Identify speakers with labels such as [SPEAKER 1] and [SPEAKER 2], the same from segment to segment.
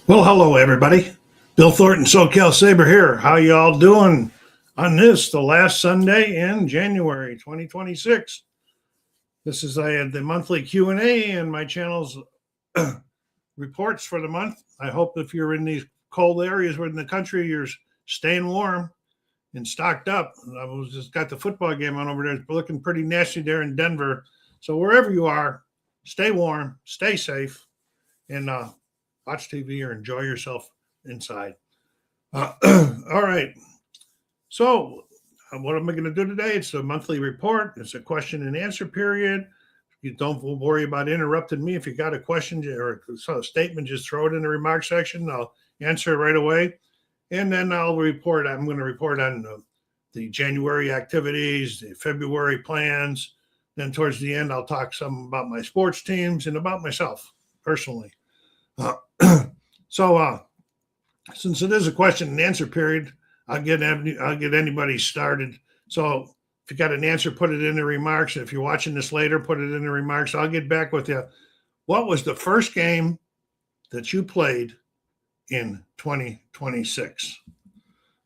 [SPEAKER 1] Well, hello everybody. Bill Thornton, SoCal Saber here. How y'all doing on this, the last Sunday in January 2026? This is I had the monthly Q&A and my channel's reports for the month. I hope if you're in these cold areas in the country, you're staying warm and stocked up. I was just got the football game on over there. It's looking pretty nasty there in Denver. So wherever you are, stay warm, stay safe, and watch TV or enjoy yourself inside. All right. So, what am I going to do today? It's a monthly report. It's a question and answer period. You don't worry about interrupting me. If you got a question or a statement, just throw it in the remark section. I'll answer it right away. And then I'll report. I'm going to report on the January activities, the February plans. Then towards the end, I'll talk some about my sports teams and about myself personally. So, since it is a question and answer period, I'll get anybody started. So if you got an answer, put it in the remarks. If you're watching this later, put it in the remarks. I'll get back with you. What was the first game that you played in 2026?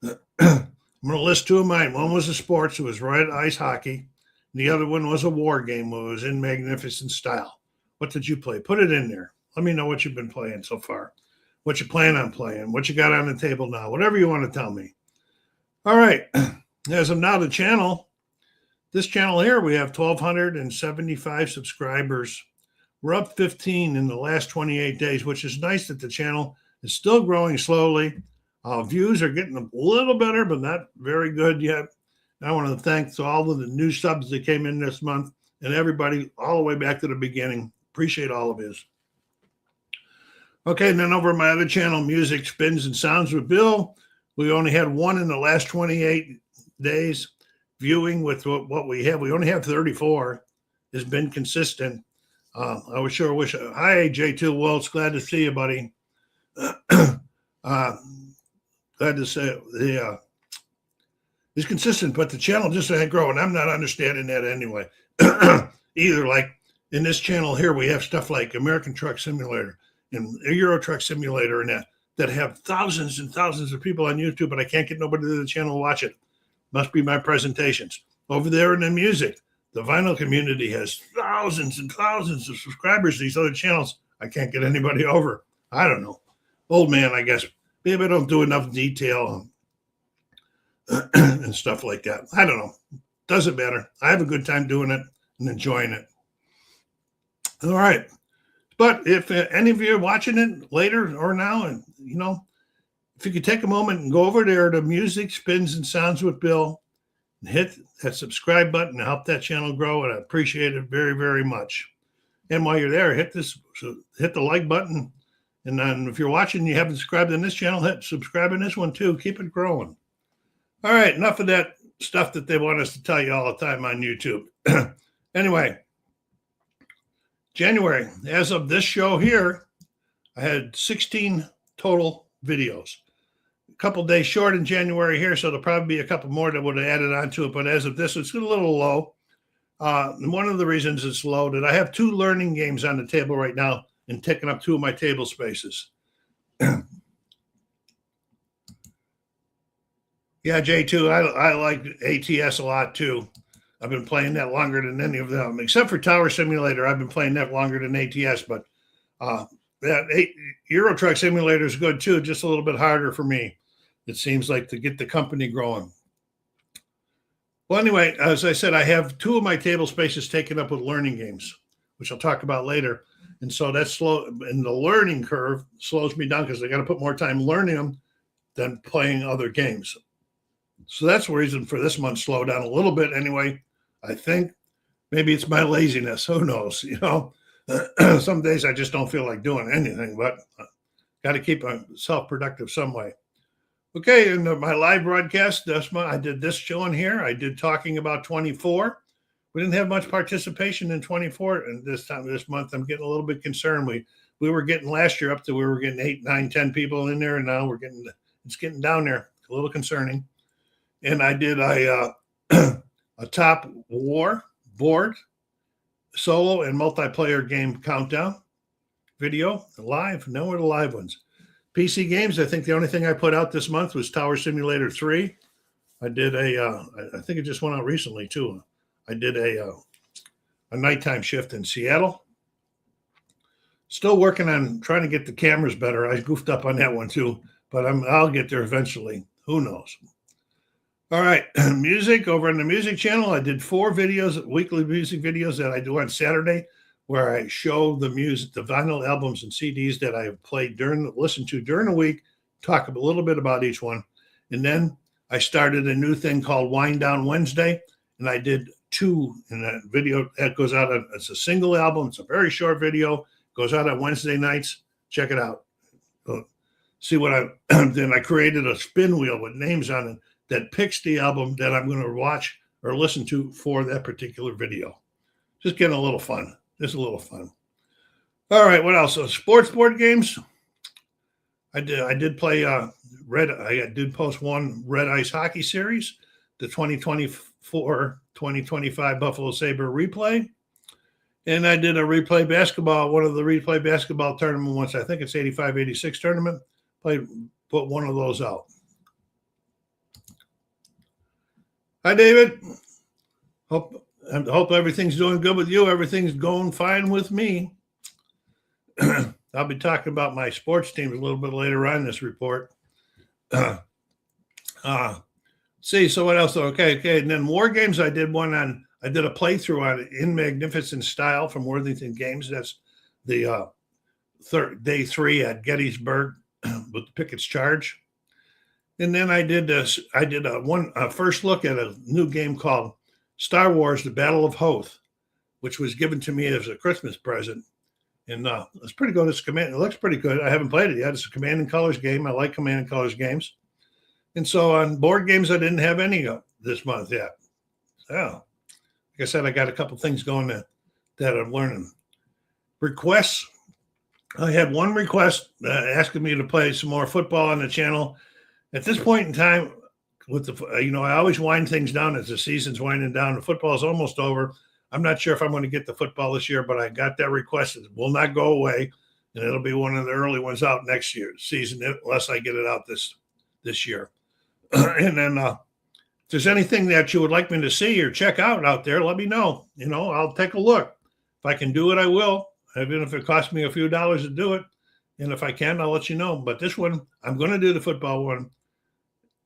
[SPEAKER 1] I'm going to list two of mine. One was a sports. It was red ice hockey. The other one was a war game. It was in magnificent style. What did you play? Put it in there. Let me know what you've been playing so far. What you plan on playing, what you got on the table now, whatever you want to tell me. All right. As of now, this channel here, we have 1,275 subscribers. We're up 15 in the last 28 days, which is nice that the channel is still growing slowly. Views are getting a little better, but not very good yet. And I want to thank all of the new subs that came in this month and everybody all the way back to the beginning. Appreciate all of his. Okay, and then over at my other channel, Music, Spins, and Sounds with Bill, we only had one in the last 28 days viewing with what we have. We only have 34. Has been consistent. I would sure wish. Hi, J2 Waltz. Glad to see you, buddy. Glad to say it's consistent, but the channel just ain't growing. I'm not understanding that anyway. Either, like in this channel here, we have stuff like American Truck Simulator and Euro Truck Simulator and that have thousands and thousands of people on YouTube, but I can't get nobody to the channel to watch it. Must be my presentations. Over there in the music, the vinyl community has thousands and thousands of subscribers to these other channels. I can't get anybody over. I don't know. Old man, I guess. Maybe I don't do enough detail and stuff like that. I don't know. Doesn't matter. I have a good time doing it and enjoying it. All right. But if any of you are watching it later or now, and if you could take a moment and go over there to Music, Spins, and Sounds with Bill and hit that subscribe button to help that channel grow, and I appreciate it very, very much. And while you're there, hit the like button. And then if you're watching and you haven't subscribed in this channel, hit subscribe in this one too. Keep it growing. All right, enough of that stuff that they want us to tell you all the time on YouTube. Anyway. January, as of this show here, I had 16 total videos. A couple days short in January here, so there'll probably be a couple more that would have added on to it. But as of this, it's a little low. And one of the reasons it's low that I have 2 learning games on the table right now and taking up 2 of my table spaces. Yeah, J2, I like ATS a lot too. I've been playing that longer than any of them, except for Tower Simulator. I've been playing that longer than ATS, but that Euro Truck Simulator is good too, just a little bit harder for me, it seems like, to get the company growing. Well, anyway, as I said, I have 2 of my table spaces taken up with learning games, which I'll talk about later. And so that's slow, and the learning curve slows me down because I got to put more time learning them than playing other games. So that's the reason for this month slow down a little bit anyway. I think maybe it's my laziness. Who knows? Some days I just don't feel like doing anything, but got to keep myself productive some way. Okay, in my live broadcast this month, I did this showing here. I did talking about 24. We didn't have much participation in 24, and this month I'm getting a little bit concerned. We were getting last year up to we were getting 8, 9, 10 people in there, and now it's getting down there. A little concerning. And I did a top war board solo and multiplayer game countdown video live. No, we're the live ones. PC games, I think the only thing I put out this month was Tower Simulator 3. I did I think it just went out recently too. I did a nighttime shift in Seattle. Still working on trying to get the cameras better. I goofed up on that one too, but I'll get there eventually. Who knows? All right, music over on the music channel. I did 4 videos, weekly music videos that I do on Saturday, where I show the music, the vinyl albums and CDs that I have played listened to during the week, talk a little bit about each one. And then I started a new thing called Wind Down Wednesday, and I did 2 in that video that goes out. It's a single album. It's a very short video. Goes out on Wednesday nights. Check it out. See what then I created a spin wheel with names on it that picks the album that I'm going to watch or listen to for that particular video. Just getting a little fun. Just a little fun. All right, what else? So sports board games. I did play I did post one Red Ice Hockey Series, the 2024-2025 Buffalo Sabre replay. And I did a replay basketball, one of the replay basketball tournament ones. I think it's 85-86 tournament. Put one of those out. Hi, David. Hope everything's doing good with you. Everything's going fine with me. I'll be talking about my sports teams a little bit later on in this report. See, so what else? Okay. And then War Games, I did a playthrough on In Magnificent Style from Worthington Games. That's the day 3 at Gettysburg with the Pickett's Charge. And then I did a first look at a new game called Star Wars: The Battle of Hoth, which was given to me as a Christmas present. And it's pretty good. It looks pretty good. I haven't played it yet. It's a Command and Colors game. I like Command and Colors games. And so on board games, I didn't have any this month yet. So, like I said, I got a couple things going that I'm learning. Requests. I had one request asking me to play some more football on the channel. At this point in time, with I always wind things down as the season's winding down. The football is almost over. I'm not sure if I'm going to get the football this year, but I got that request. It will not go away, and it'll be one of the early ones out next year's season, unless I get it out this year. And then if there's anything that you would like me to see or check out there, let me know. I'll take a look. If I can do it, I will, even if it costs me a few dollars to do it. And if I can, I'll let you know. But this one, I'm going to do the football one,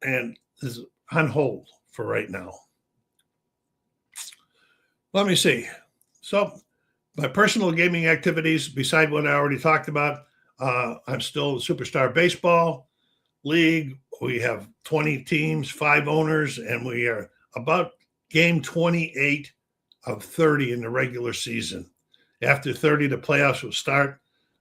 [SPEAKER 1] and is on hold for right now. Let me see. So my personal gaming activities, beside what I already talked about, I'm still Superstar Baseball League. We have 20 teams, 5 owners, and we are about game 28 of 30 in the regular season. After 30, the playoffs will start.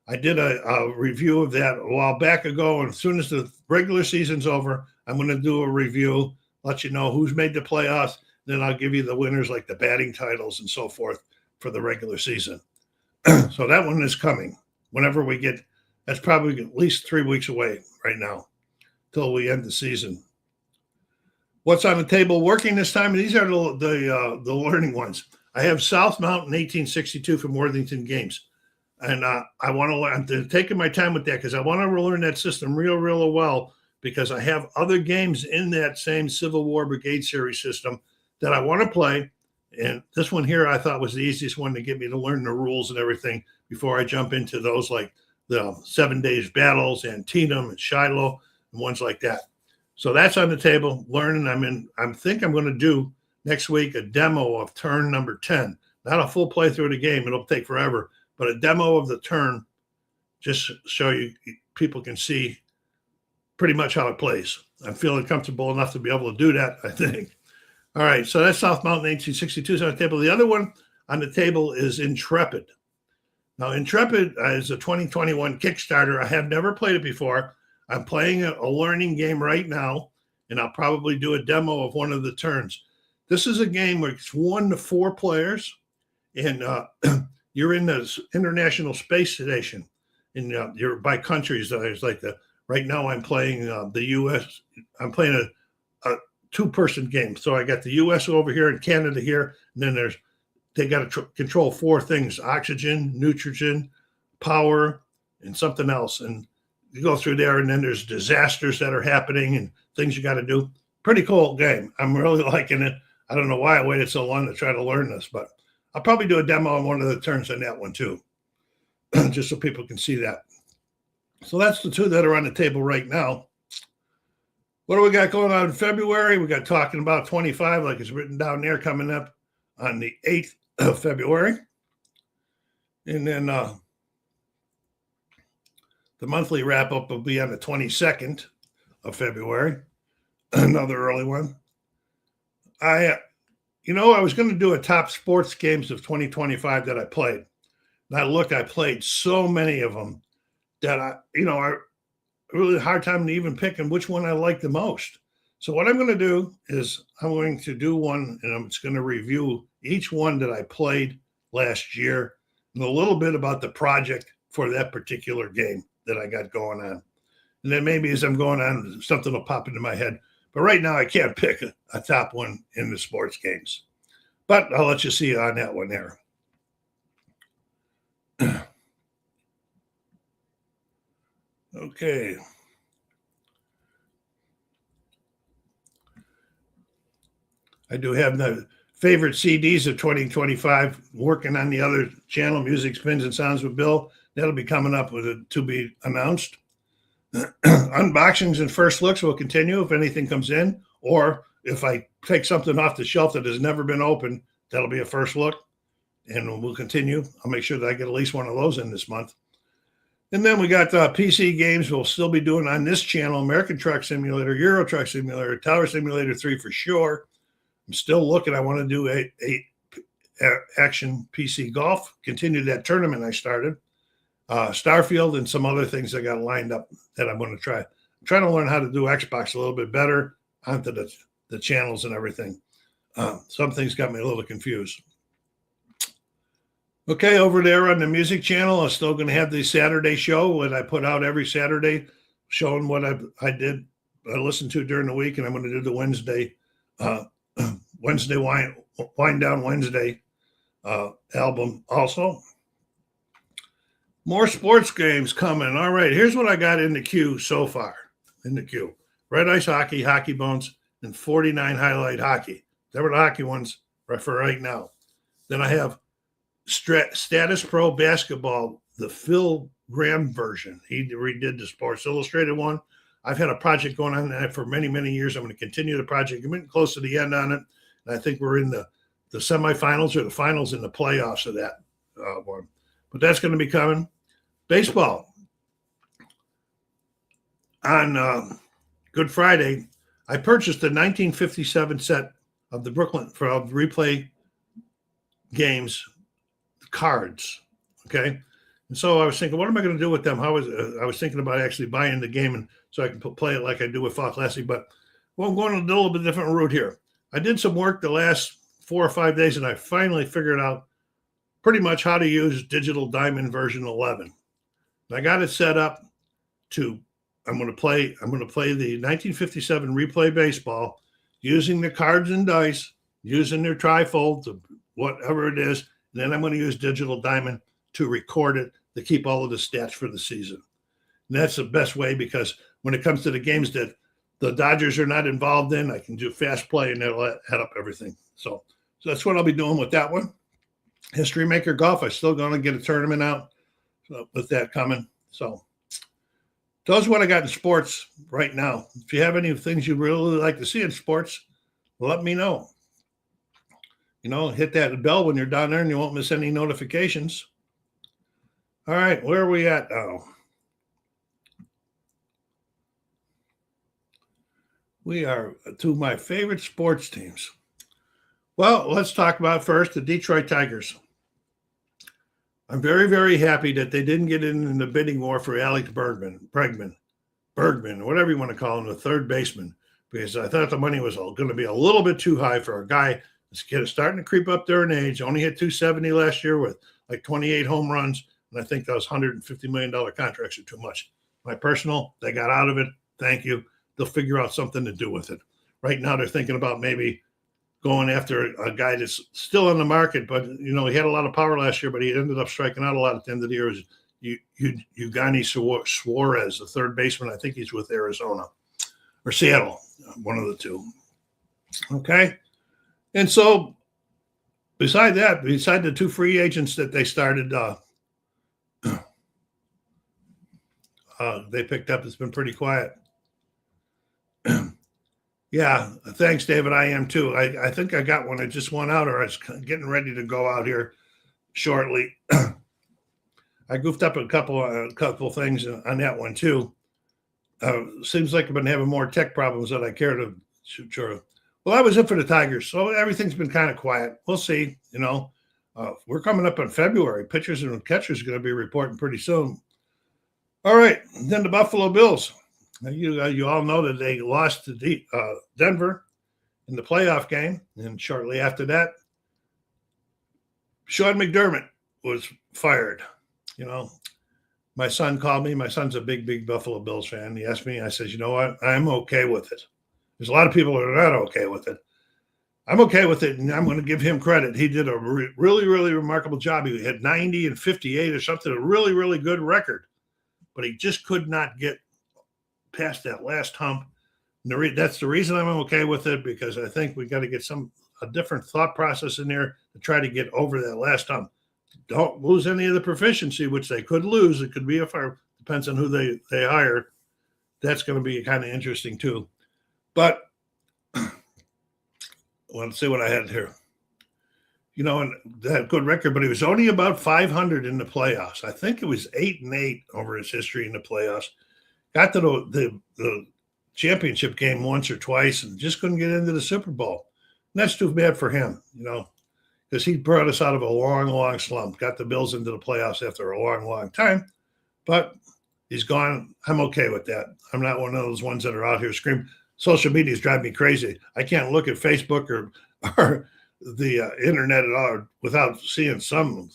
[SPEAKER 1] I did a review of that a while back ago, and as soon as the regular season's over, I'm going to do a review, let you know who's made the playoffs. Then I'll give you the winners, like the batting titles and so forth, for the regular season. So that one is coming whenever we get. That's probably at least 3 weeks away right now till we end the season. What's on the table working this time? These are the learning ones. I have South Mountain 1862 from Worthington Games. And I'm taking my time with that because I want to learn that system real well, because I have other games in that same Civil War Brigade Series system that I want to play. And this one here I thought was the easiest one to get me to learn the rules and everything before I jump into those, like the 7 Days Battles, Antietam and Shiloh and ones like that. So that's on the table, learning. I think I'm going to do next week a demo of turn number 10. Not a full playthrough of the game. It'll take forever. But a demo of the turn, just so people can see pretty much how it plays. I'm feeling comfortable enough to be able to do that, I think. All right, so that's South Mountain 1862 is on the table. The other one on the table is Intrepid. Now, Intrepid is a 2021 Kickstarter. I have never played it before. I'm playing a learning game right now, and I'll probably do a demo of one of the turns. This is a game where it's 1 to 4 players, and you're in the International Space Station, and you're by countries. There's like right now I'm playing the U.S. I'm playing a 2-person game. So I got the U.S. over here and Canada here, and then they got to control 4 things: oxygen, nitrogen, power, and something else. And you go through there, and then there's disasters that are happening and things you got to do. Pretty cool game. I'm really liking it. I don't know why I waited so long to try to learn this, but I'll probably do a demo on one of the turns on that one too, just so people can see that. So that's the two that are on the table right now. What do we got going on in February? We got talking about 25, like it's written down there, coming up on the 8th of February. And then the monthly wrap-up will be on the 22nd of February. Another early one. I was going to do a top sports games of 2025 that I played. Now, look, I played so many of them that I really hard time to even picking which one I like the most. So what I'm going to do is I'm going to do one, and I'm just going to review each one that I played last year and a little bit about the project for that particular game that I got going on. And then maybe as I'm going on, something will pop into my head. But right now, I can't pick a top one in the sports games. But I'll let you see on that one there. Okay. I do have the favorite CDs of 2025, working on the other channel, Music Spins and Sounds with Bill. That'll be coming up with it to be announced. Unboxings and first looks will continue if anything comes in, or if I take something off the shelf that has never been opened, that'll be a first look, and we'll continue. I'll make sure that I get at least one of those in this month. And then we got PC games we'll still be doing on this channel: American Truck Simulator, Euro Truck Simulator, Tower Simulator 3 for sure. I'm still looking. I want to do a action PC golf, continue that tournament I started. Starfield and some other things I got lined up that I'm going to try. I'm trying to learn how to do Xbox a little bit better onto the channels and everything. Some things got me a little confused. Okay, over there on the music channel, I'm still going to have the Saturday show that I put out every Saturday, showing what I listened to during the week, and I'm going to do the Wednesday Wind Down Wednesday album also. More sports games coming. All right, here's what I got in the queue so far. Red Ice Hockey, Hockey Bones, and 49 Highlight Hockey. They were the hockey ones for right now. Then I have Status Pro Basketball, the Phil Graham version. He redid the Sports Illustrated one. I've had a project going on that for many, many years. I'm going to continue the project. I'm getting close to the end on it. And I think we're in the semifinals or the finals in the playoffs of that one. But that's going to be coming. Baseball. On Good Friday, I purchased the 1957 set of the Brooklyn for replay games cards. Okay. And so I was thinking, what am I going to do with them? I was thinking about actually buying the game, and so I can play it like I do with Fall Classic. But I'm going a little bit different route here. I did some work the last 4 or 5 days, and I finally figured out pretty much how to use Digital Diamond version 11. And I got it set up to. I'm going to play the 1957 replay baseball using the cards and dice, using their trifold, whatever it is. And then I'm going to use Digital Diamond to record it to keep all of the stats for the season. And that's the best way, because when it comes to the games that the Dodgers are not involved in, I can do fast play and it'll add up everything. So that's what I'll be doing with that one. History Maker Golf, I'm still going to get a tournament out with that coming. So those are what I got in sports right now. If you have any things you'd really like to see in sports, let me know. Hit that bell when you're down there and you won't miss any notifications. All right, where are we at now? We are to my favorite sports teams. Well, let's talk about first the Detroit Tigers. I'm very, very happy that they didn't get in the bidding war for Alex Bergman, whatever you want to call him, the third baseman, because I thought the money was going to be a little bit too high for a guy that's starting to creep up there in age. Only hit 270 last year with like 28 home runs, and I think those $150 million contracts are too much. They got out of it. Thank you. They'll figure out something to do with it. Right now, they're thinking about maybe going after a guy that's still on the market, but he had a lot of power last year, but he ended up striking out a lot at the end of the year. Is Yugani Suarez, the third baseman. I think he's with Arizona or Seattle, one of the two. Okay. And so beside the two free agents that they started, they picked up, it's been pretty quiet. Yeah, thanks, David. I am too. I think I got one. I just went out, or I was getting ready to go out here shortly. I goofed up a couple things on that one too. Seems like I've been having more tech problems than I care to sure. Well, I was in for the Tigers, so everything's been kind of quiet. We'll see. We're coming up in February. Pitchers and catchers are going to be reporting pretty soon. All right, then the Buffalo Bills. You all know that they lost to Denver in the playoff game, and shortly after that, Sean McDermott was fired. My son called me. My son's a big Buffalo Bills fan. He asked me, I said, you know what? I'm okay with it. There's a lot of people that are not okay with it. I'm okay with it, and I'm going to give him credit. He did a really, really remarkable job. He had 90 and 58 or something, a really, really good record, but he just could not get past that last hump. And that's the reason I'm okay with it, because I think we got to get a different thought process in there to try to get over that last hump. Don't lose any of the proficiency, which they could lose. It could be a fire. Depends on who they hire. That's going to be kind of interesting too. But let's see what I had here. And that good record, but he was only about 500 in the playoffs. I think it was 8-8 over his history in the playoffs. Got to the championship game once or twice and just couldn't get into the Super Bowl. And that's too bad for him, because he brought us out of a long, long slump, got the Bills into the playoffs after a long, long time. But he's gone. I'm okay with that. I'm not one of those ones that are out here screaming. Social media is driving me crazy. I can't look at Facebook or the internet at all without seeing some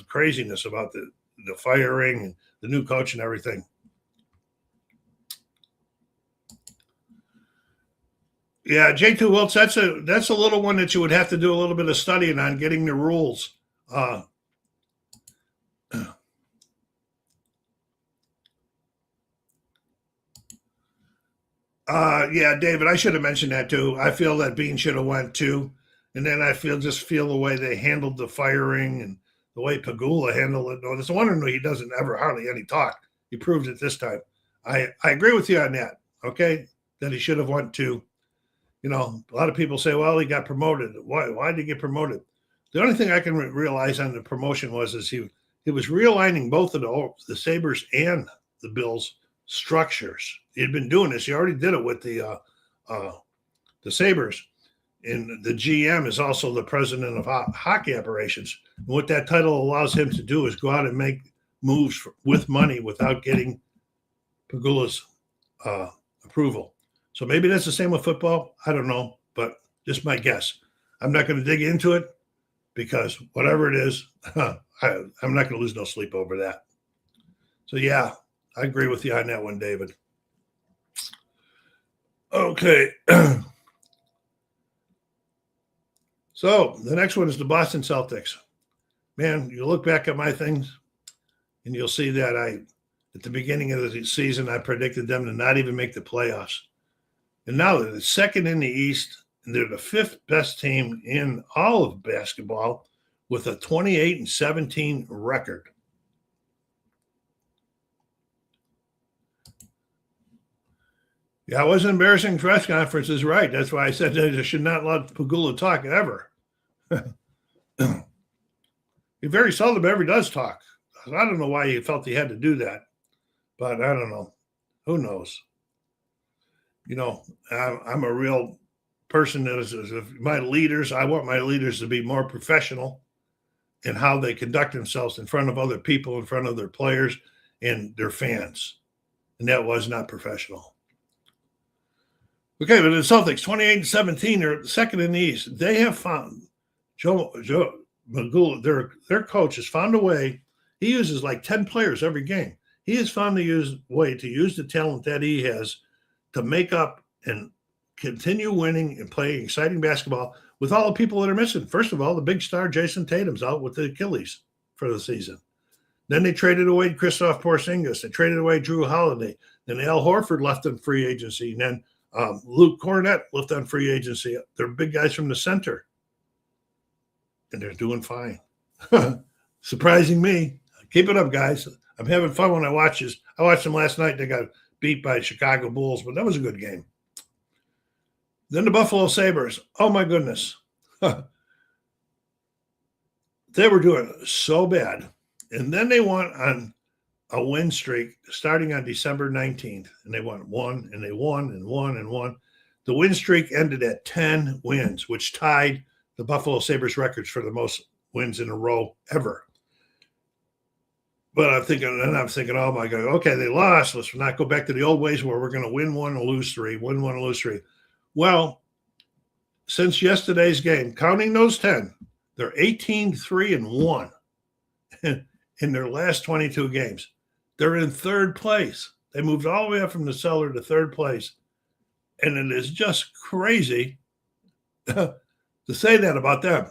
[SPEAKER 1] craziness about the firing and the new coach and everything. Yeah, J2 Wilts, that's a little one that you would have to do a little bit of studying on, getting the rules. Yeah, David, I should have mentioned that too. I feel that Bean should have went too. And then I feel the way they handled the firing and the way Pegula handled it. No, it's a wonder he doesn't ever hardly any talk. He proved it this time. I agree with you on that. Okay, that he should have went too. A lot of people say, well, he got promoted. Why did he get promoted? The only thing I can realize on the promotion was he was realigning both of the Sabres and the Bills structures. He had been doing this. He already did it with the Sabres. And the GM is also the president of hockey operations. And what that title allows him to do is go out and make moves with money without getting Pegula's approval. So maybe that's the same with football. I don't know, but just my guess. I'm not going to dig into it because whatever it is, I'm not going to lose no sleep over that. So, yeah, I agree with you on that one, David. Okay. So the next one is the Boston Celtics. Man, you look back at my things and you'll see that at the beginning of the season, I predicted them to not even make the playoffs. And now they're the second in the East, and they're the fifth best team in all of basketball with a 28-17 record. Yeah, it was an embarrassing press conferences, right? That's why I said they should not let Pegula talk ever. He very seldom ever does talk. I don't know why he felt he had to do that, but I don't know. Who knows? I'm a real person that is my leaders. I want my leaders to be more professional in how they conduct themselves in front of other people, in front of their players and their fans. And that was not professional. Okay, but the Celtics, 28-17, are second in the East. They have found Joe Pegula, their coach has found a way. He uses like 10 players every game. He has found a way to use the talent that he has to make up and continue winning and playing exciting basketball with all the people that are missing. First of all, the big star Jason Tatum's out with the Achilles for the season. Then they traded away Christoph Porzingis. They traded away Drew Holiday. Then Al Horford left on free agency. And then Luke Cornett left on free agency. They're big guys from the center. And they're doing fine. Surprising me. Keep it up, guys. I'm having fun when I watch this. I watched them last night. They got beat by Chicago Bulls, but that was a good game. Then the Buffalo Sabres. Oh, my goodness. They were doing so bad. And then they went on a win streak starting on December 19th. And they won one, and they won, and won, and won. The win streak ended at 10 wins, which tied the Buffalo Sabres records for the most wins in a row ever. But I'm thinking, oh my God, okay, they lost. Let's not go back to the old ways where we're going to win one and lose three, win one and lose three. Well, since yesterday's game, counting those 10, they're 18-3-1 in their last 22 games. They're in third place. They moved all the way up from the cellar to third place. And it is just crazy to say that about them.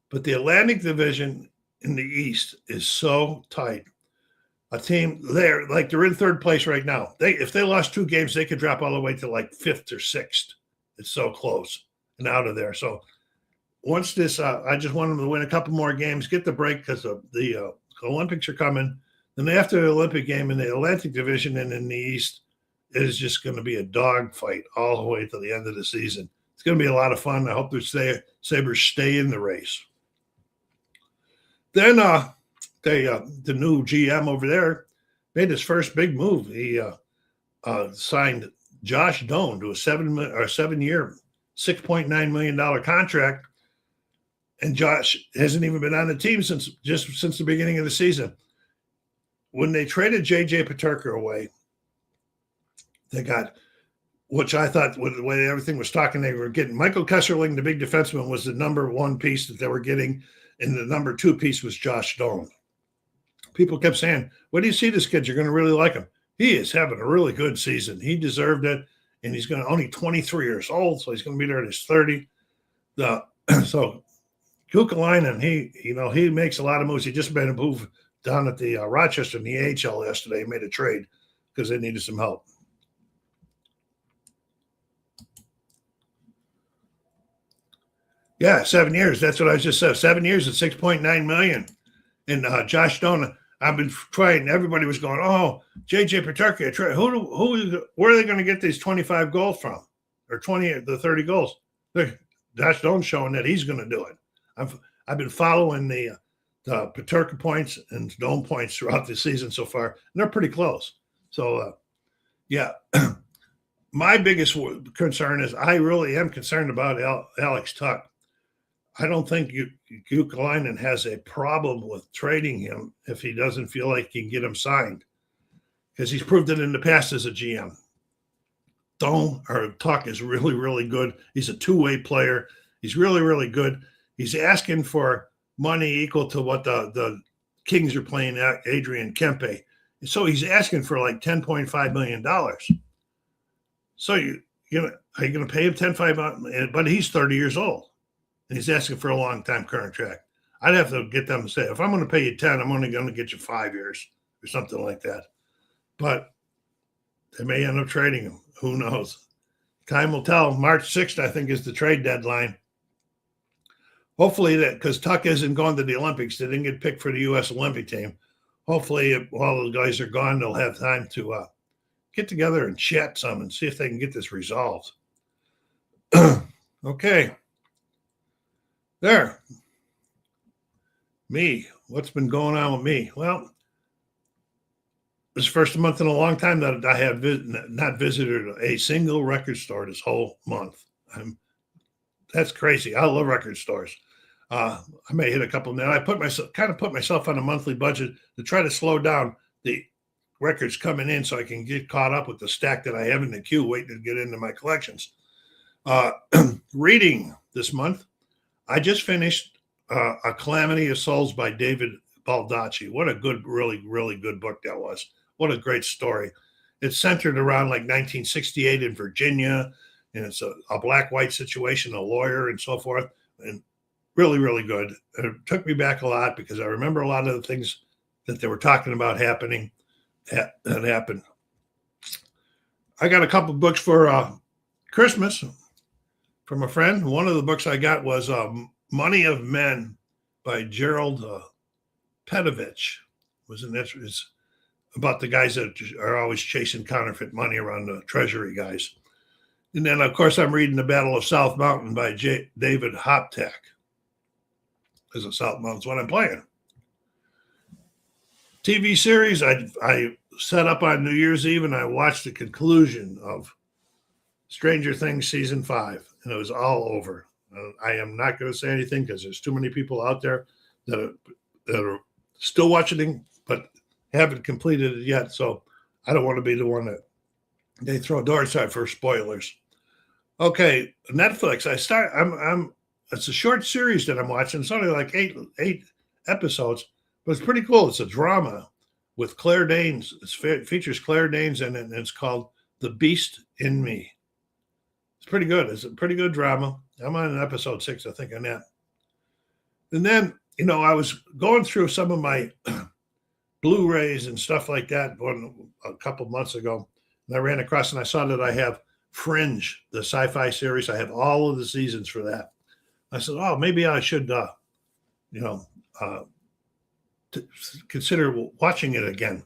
[SPEAKER 1] But the Atlantic Division in the East is so tight. A team there, like they're in third place right now. If they lost 2 games, they could drop all the way to like 5th or 6th. It's so close and out of there. So once this, I just want them to win a couple more games, get the break because the Olympics are coming. Then after the Olympic game in the Atlantic Division and in the East, it is just going to be a dogfight all the way to the end of the season. It's going to be a lot of fun. I hope the Sabres stay in the race. Then the new GM over there made his first big move. He signed Josh Doan to a 7-year, $6.9 million contract. And Josh hasn't even been on the team since the beginning of the season. When they traded J.J. Peterka away, they got, which I thought with the way everything was talking, they were getting Michael Kesserling, the big defenseman, was the number 1 piece that they were getting, and the number 2 piece was Josh Doan. People kept saying, "What do you see this kid? You're going to really like him." He is having a really good season. He deserved it, and he's only 23 years old, so he's going to be there at his 30. So Kukalainen, he makes a lot of moves. He just made a move down at the Rochester in the AHL yesterday. He made a trade because they needed some help. Yeah, 7 years. That's what I just said. 7 years at $6.9 million. And Josh Doan, I've been trying. Everybody was going, "Oh, J.J. Peterka, where are they going to get these 25 goals from, or 30 goals?" Josh Doan's showing that he's going to do it. I've been following the Peterka points and Doan points throughout the season so far, and they're pretty close. So, yeah. My biggest concern is I really am concerned about Alex Tuch. I don't think Kukalainen has a problem with trading him if he doesn't feel like he can get him signed, because he's proved it in the past as a GM. Tuch is really, really good. He's a 2-way player. He's really, really good. He's asking for money equal to what the Kings are paying Adrian Kempe. So he's asking for like $10.5 million. So are you going to pay him $10.5 million? But he's 30 years old. And he's asking for a long-time contract. I'd have to get them to say, if I'm going to pay you 10, I'm only going to get you 5 years or something like that. But they may end up trading him. Who knows? Time will tell. March 6th, I think, is the trade deadline. Hopefully because Tuch isn't going to the Olympics. They didn't get picked for the U.S. Olympic team. Hopefully, while the guys are gone, they'll have time to get together and chat some and see if they can get this resolved. Okay. There. Me. What's been going on with me? Well, this is the first month in a long time that I have not visited a single record store this whole month. That's crazy. I love record stores. I may hit a couple now. I put myself on a monthly budget to try to slow down the records coming in so I can get caught up with the stack that I have in the queue waiting to get into my collections. Reading this month, I just finished A Calamity of Souls by David Baldacci. What a good, really, really good book that was. What a great story. It's centered around like 1968 in Virginia, and it's a black-white situation, a lawyer and so forth, and really, really good. And it took me back a lot because I remember a lot of the things that they were talking about happening that happened. I got a couple books for Christmas from a friend. One of the books I got was Money of Men by Gerald Petovich. It's about the guys that are always chasing counterfeit money around the Treasury guys. And then, of course, I'm reading The Battle of South Mountain by David Hoptak. Because of South Mountain's what I'm playing. TV series, I set up on New Year's Eve and I watched the conclusion of Stranger Things Season 5. And it was all over. I am not going to say anything because there's too many people out there that are still watching it, but haven't completed it yet. So I don't want to be the one that they throw a door aside for spoilers. Okay, Netflix. It's a short series that I'm watching. It's only like eight episodes, but it's pretty cool. It's a drama with Claire Danes. It features Claire Danes and it's called The Beast in Me. It's pretty good. It's a pretty good drama. I'm on episode 6, I think, on that. And then, I was going through some of my Blu-rays and stuff like that a couple months ago, and I ran across and I saw that I have Fringe, the sci-fi series. I have all of the seasons for that. I said, oh, maybe I should, consider watching it again.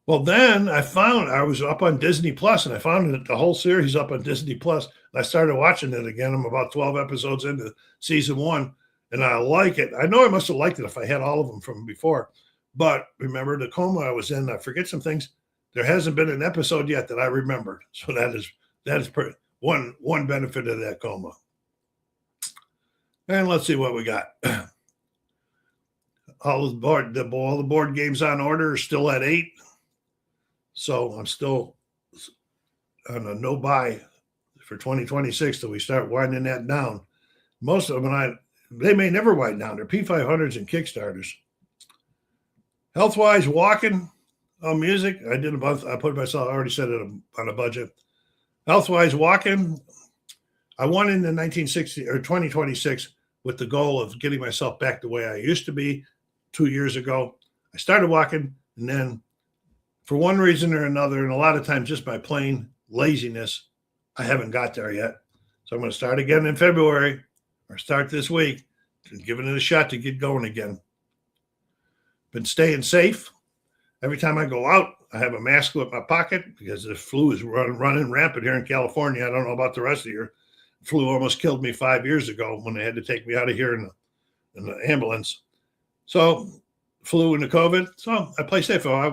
[SPEAKER 1] Well, then I was up on Disney Plus, and I found the whole series up on Disney Plus. I started watching it again. I'm about 12 episodes into season 1, and I like it. I know I must have liked it if I had all of them from before. But remember the coma I was in, I forget some things. There hasn't been an episode yet that I remembered. So that is one benefit of that coma. And let's see what we got. All the board games on order are still at 8. So I'm still on a no buy for 2026 till we start winding that down. Most of them, they may never wind down. They're P500s and Kickstarters. Health-wise, walking, music. I did a month. I put myself, I already said it on a budget. Health-wise, walking. I won in the 2026 with the goal of getting myself back the way I used to be 2 years ago. I started walking, and then for one reason or another, and a lot of times just by plain laziness, I haven't got there yet. So I'm going to start again in February, or start this week, and giving it a shot to get going again. Been staying safe. Every time I go out, I have a mask in my pocket because the flu is running rampant here in California. I don't know about the rest of the year. The flu almost killed me 5 years ago when they had to take me out of here in the ambulance. So flu and the COVID. So I play safe. I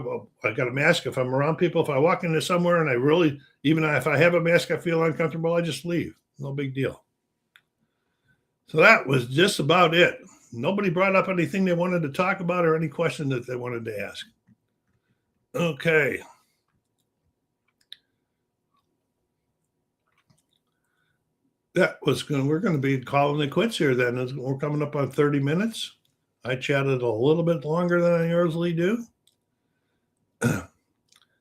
[SPEAKER 1] got a mask. If I'm around people, if I walk into somewhere and I really, even if I have a mask, I feel uncomfortable, I just leave. No big deal. So that was just about it. Nobody brought up anything they wanted to talk about or any question that they wanted to ask. Okay. We're going to be calling it quits here then. We're coming up on 30 minutes. I chatted a little bit longer than I usually do.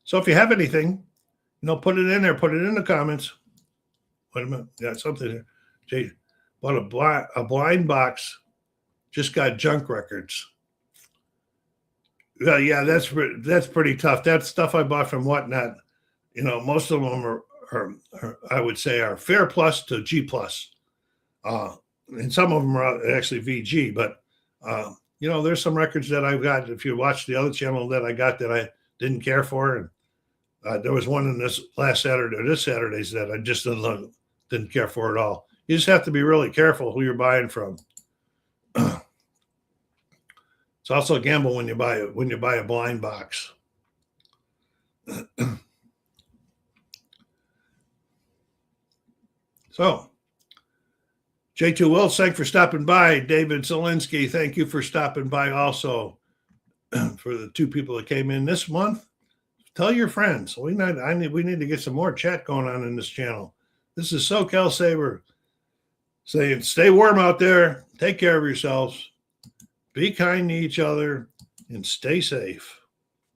[SPEAKER 1] So if you have anything, put it in there. Put it in the comments. Wait a minute. Got something here. Jay bought a blind box. Just got junk records. Yeah, that's pretty tough. That's stuff I bought from Whatnot. Most of them are I would say are Fair Plus to G Plus. And some of them are actually VG, but there's some records that I've got. If you watch the other channel that I got that I didn't care for, and there was one in this Saturday's that I just didn't care for at all. You just have to be really careful who you're buying from. It's also a gamble when you buy a blind box. So, J2 Wills, thanks for stopping by. David Zielinski, thank you for stopping by also. For the 2 people that came in this month, tell your friends. We need to get some more chat going on in this channel. This is SoCal Saber saying, stay warm out there. Take care of yourselves. Be kind to each other and stay safe.